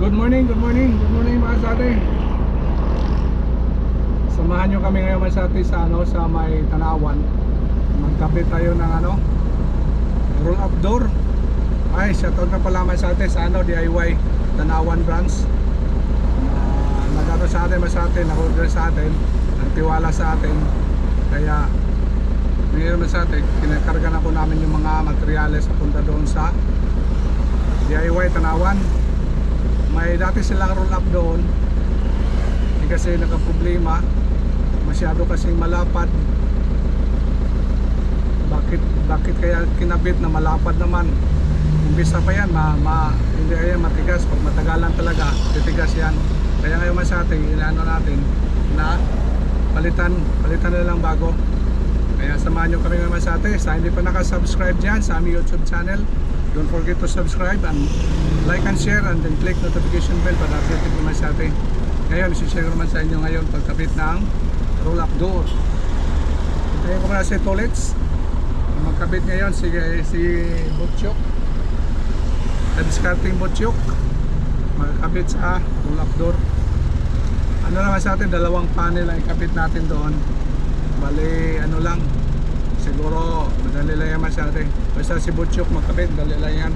Good morning mga sate. Samahan nyo kami ngayon mga sate sa sa may Tanawan. Magkapit tayo ng roll up door. Ay, shoutout na pala mga sate sa DIY Tanawan branch. Nag-ano sa atin mga sate, nag-order sa atin, nagtiwala sa atin. Kaya ngayon mga sate, kinakarga na po namin yung mga materyales papunta doon sa DIY Tanawan. May dati silang roll up doon, kasi nakaproblema, masyado kasing malapad. Bakit kaya kinabit na malapad naman? Umpisa pa yan, hindi yan matigas. Pag matagalan talaga, titigas yan. Kaya ngayon mas ating inaano natin na palitan na lang bago. Kaya samahan nyo kami ngayon mas ating. Sa hindi pa nakasubscribe dyan sa aming YouTube channel, don't forget to subscribe and like and share, and then click notification bell para updated naman sa atin. Ngayon, isi-share naman sa inyo ngayon pagkabit ng roll up door. Hintayin ko muna si Tolets. Magkabit ngayon si Butchok, discarding Butchok, magkabit sa roll up door. Ano naman sa atin, dalawang panel ang ikabit natin doon. Bali ano lang, siguro madali lang yan sa atin. Basta si Butchok magkabit, madali lang yan.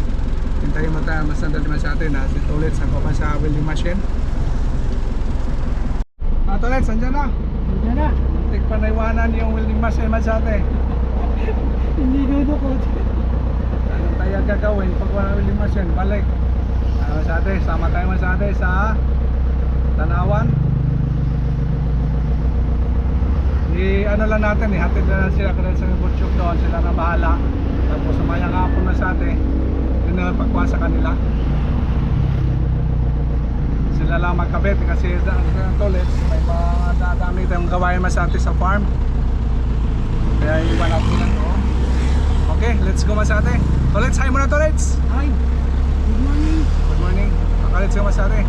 Hintayin mo tayo, mas nandali naman sa atin na si Tolets ang kapan sa welding machine. Tolets, andyan na. Andyan na. Muntik pa naiwanan yung welding machine mas atin. Hindi dudukot. Ano tayo gagawin pag wala welding machine? Balik. Mas atin, sama tayo mas atin sa Tanawan. Ano lang natin, ihatid na lang sila kasi sa Butchok doon, sila na bahala. Tapos sumayang hapon na sa atin, yun na pagkuha sa kanila. Sila lang magkabit kasi Tolets, may mga dadami tayong gawain mas atin sa farm. Kaya iba natin lang to. Okay, let's go mas atin. Tolets, hi muna Tolets! Hi. Good morning. Good morning. Let's go mas atin.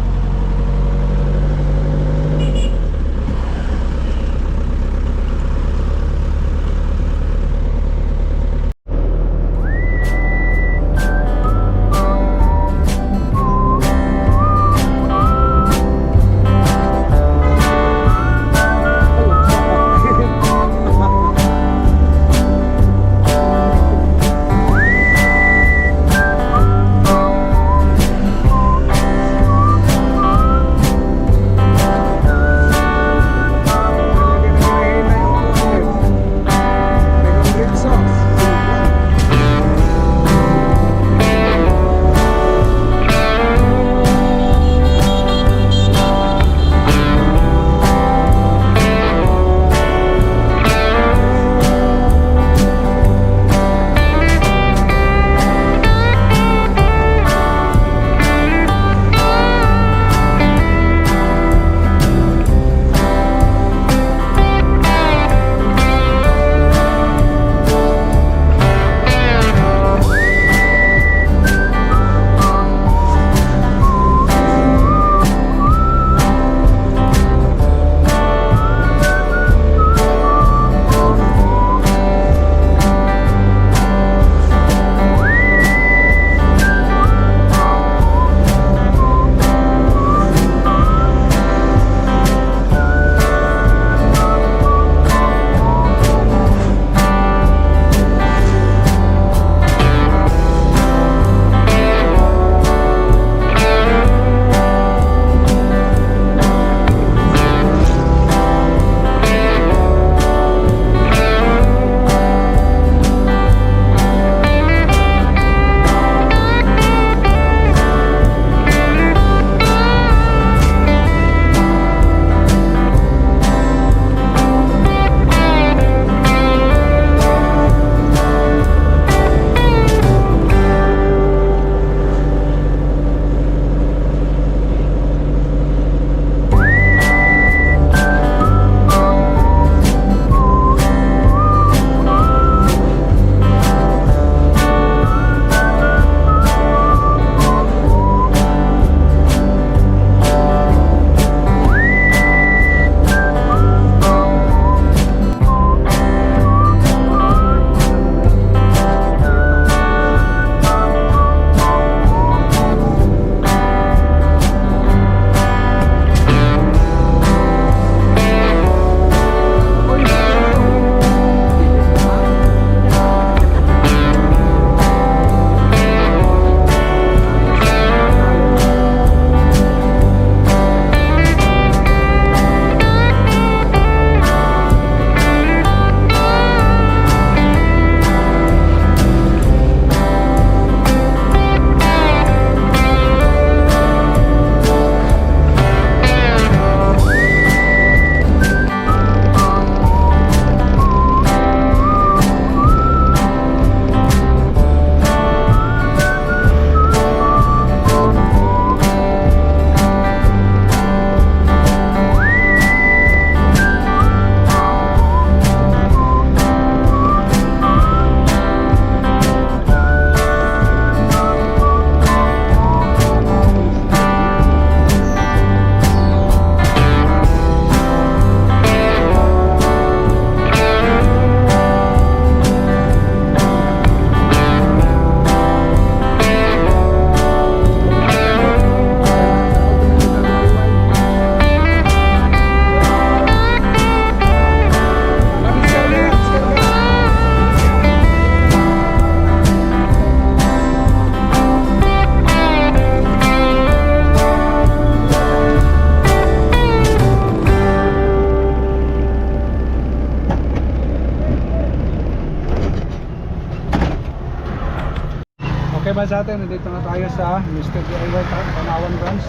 ba sa atin? Nandito na tayo sa Mr. DIY Panawan Branch.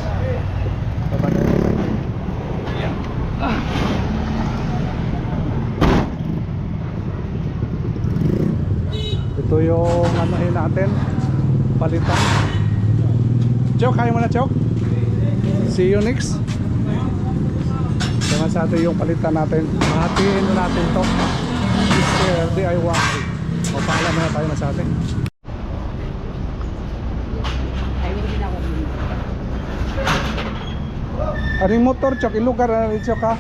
Baba tayo. Ito yung anuhin natin, palitan. Chok, kaya mo na Chok? See you next. Sama sa atin yung palitan natin. Mahatiin na natin to. Mr. DIY. O paalam na tayo na sa atin. Aring motor Chok, ilugar na rin Chok ha.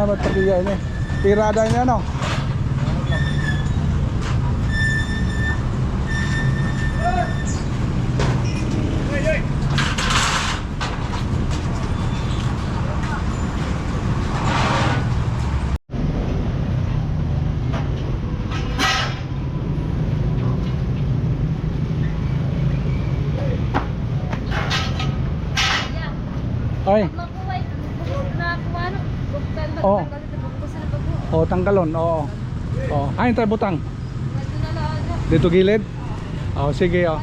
Matagaya ini. Tirada niya no. Ay. Oh. Oh, tanggalon. Oo. Oh. Ay, tayo butang. Dito gilid. Oh, sige oh.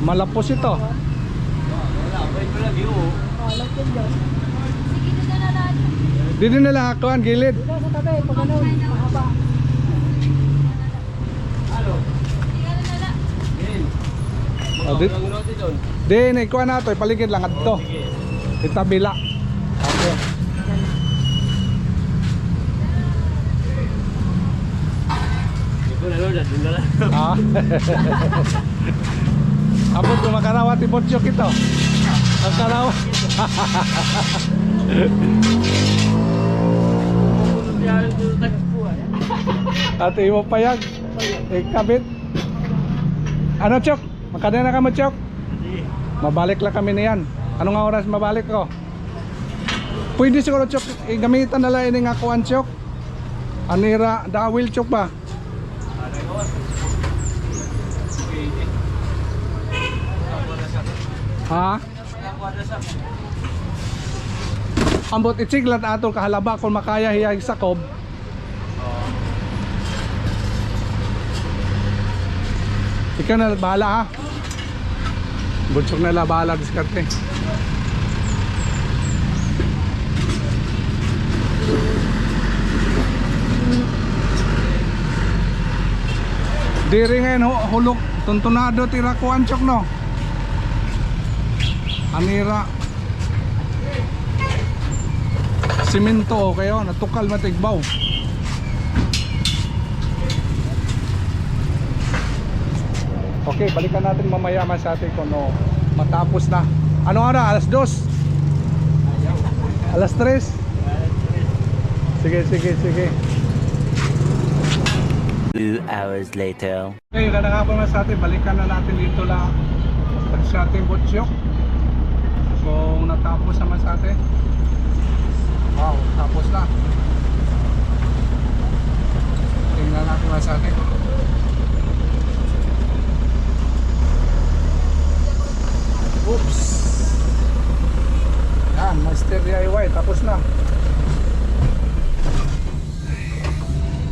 Malapos ito. Dito na lang akuan gilid. Dito sa tabi, pag ano, mahaba. Oh, din ikuan nato, ipaligid lang adto. Itabila. Okay. Ah. Abot ko makarawat ibotsyok ito. Makarawat. Ate mo payag. Kabit. Ano Chok? Makadena ka mo Chok? Mabalik lang kami niyan. Anong oras mabalik ko? Pwede siguro Chok, gamitan na lang ini nga kuan Chok. Anira, dawil Chok ba? Ha? Ambot itsiglat ato kahalaba kung makaya hiyag sakob. Ikaw na bahala ha. Bunsok na la bahala diskarte. Diri ngayon hulok tuntunado tira kuan Chok no. Anira simento kayo natukal matigbaw. Okay, balikan natin mamaya sa atin kung no, matapos na. Ano ara? Alas 2? Alas 3? Sige, sige, sige. 2 hours later. Okay, kanangapon na sa atin, balikan na natin dito lang sa ating butsyok. Kung natapos naman sa atin. Wow, tapos na. Tingnan natin na sa atin. Oops. Yan, Master DIY, tapos na.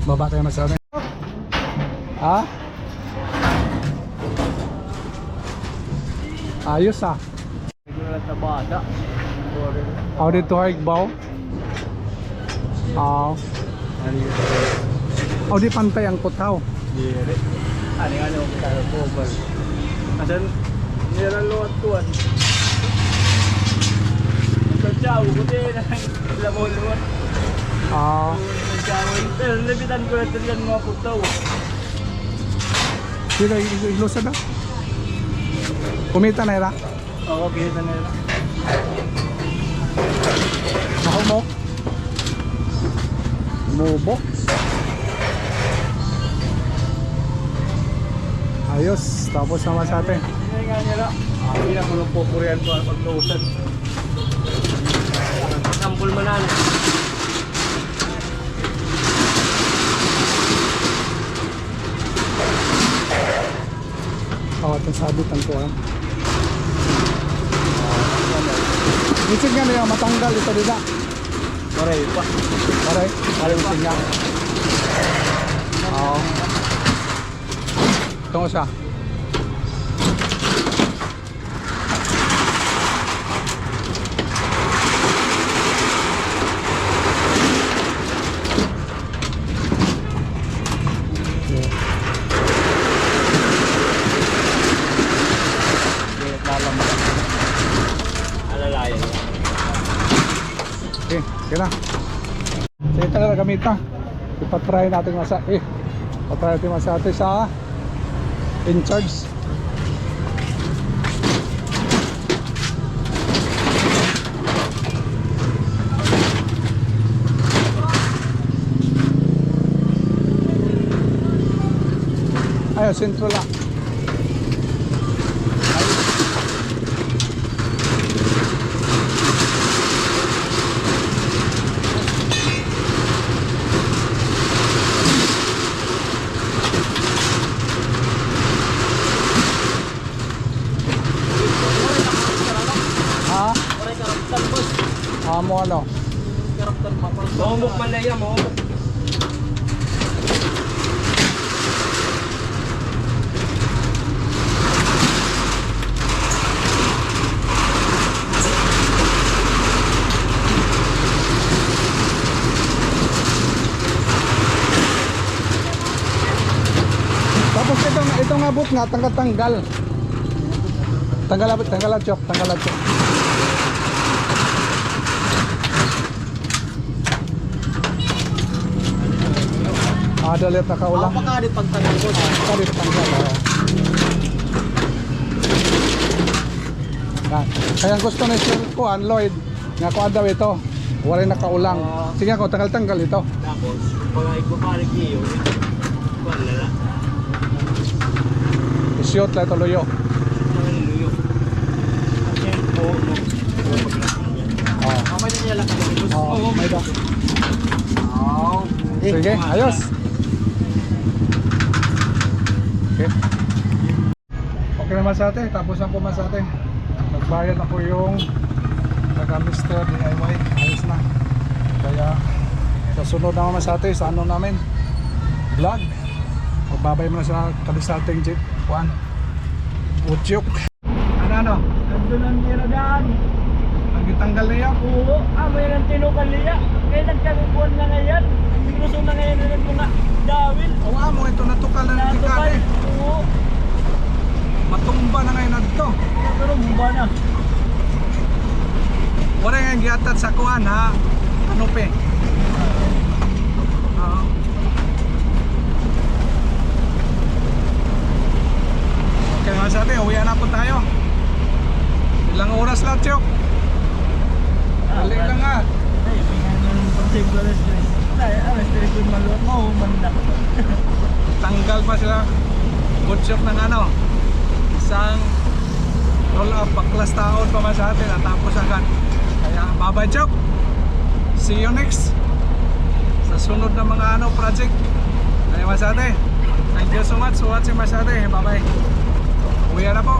Baba tayo na sa atin. Ha? Ayos ah. Ako dito ay baw. Ako di pantay ang kutaw. Dire. Ano ko tayo cover. Asan nilang luwat tuwan. Ciao, kundi na lamon luwat. Ciao, pero lebitan ko natin yan mga putaw. Sino iglosa na? Kumita na ira? Oo, kita na yun. Ako mo? Mubo? Ayos, tapos naman sa atin. Hindi nga nila. Hindi na ko nagpupurihan ko ang paglusan. Sampul manan. Kawat ang sabitan ko ah. Isig nga na yung matanggal ito dila. Maray pa. Maray, maray isig nga. Oo. tungo siya. Alalayan. Okay, okay na. So ito na gamit na. Ipatry natin patry natin masate sa in charge. Ayun, sentro lang. Mo ano? Mohomok man lang yan, mohomok. Tapos itong abot nga tanggal. Tanggal chok. Dalit na kaulang. Pakadit pagtanggal ko. Kadit tanggal. Kaya gusto na siya kuan Lloyd nga kuan daw ito. Wala na kaulang. Sige ako tanggal ito. Tapos, pag ipapalik niyo, wala. Isyot lang ito luyo. Luyo. Kasi, no. Mamay na niya lang kami. Oo, may da. Oo. Sige, ayos. Okay. Okay naman sa atin, tapos ang pumasate. Nagbayad ako yung taga Mr. DIY, ayos na. Kaya sa sunod naman sa atin, sa ano namin vlog, magbabay mo na sa kalisating jeep 1 Utyok. Ano? Ando lang nila daan. Nagitanggal na yan. Oo, may nang tinukal niya. Kaya nagkakukuhan na ngayon. Gusto na ngayon na mga dawil. Oo mo, ito natukal na ng Natukal. tikate. Oo. Matumba na ngayon na ito. Pero mumba na. Wala nga giatat sa kuan ha. Ano pe? Oo. Okay mga sa atin, uwian na po tayo. Ilang oras lang, Chok? Balik lang nga. Ay, pingan yung pag-save alas 3. Ay, alas 3 yung maluot mo, umanda. Tanggal pa sila. Good shop ng ano. Isang roll up, baklas taon pa man sa atin. Natapos agad. Kaya, bye-bye, Chok. See you next. Sa sunod na mga ano project. Kaya Masate. Thank you so much for watching Masate. Bye-bye. Uwi na po.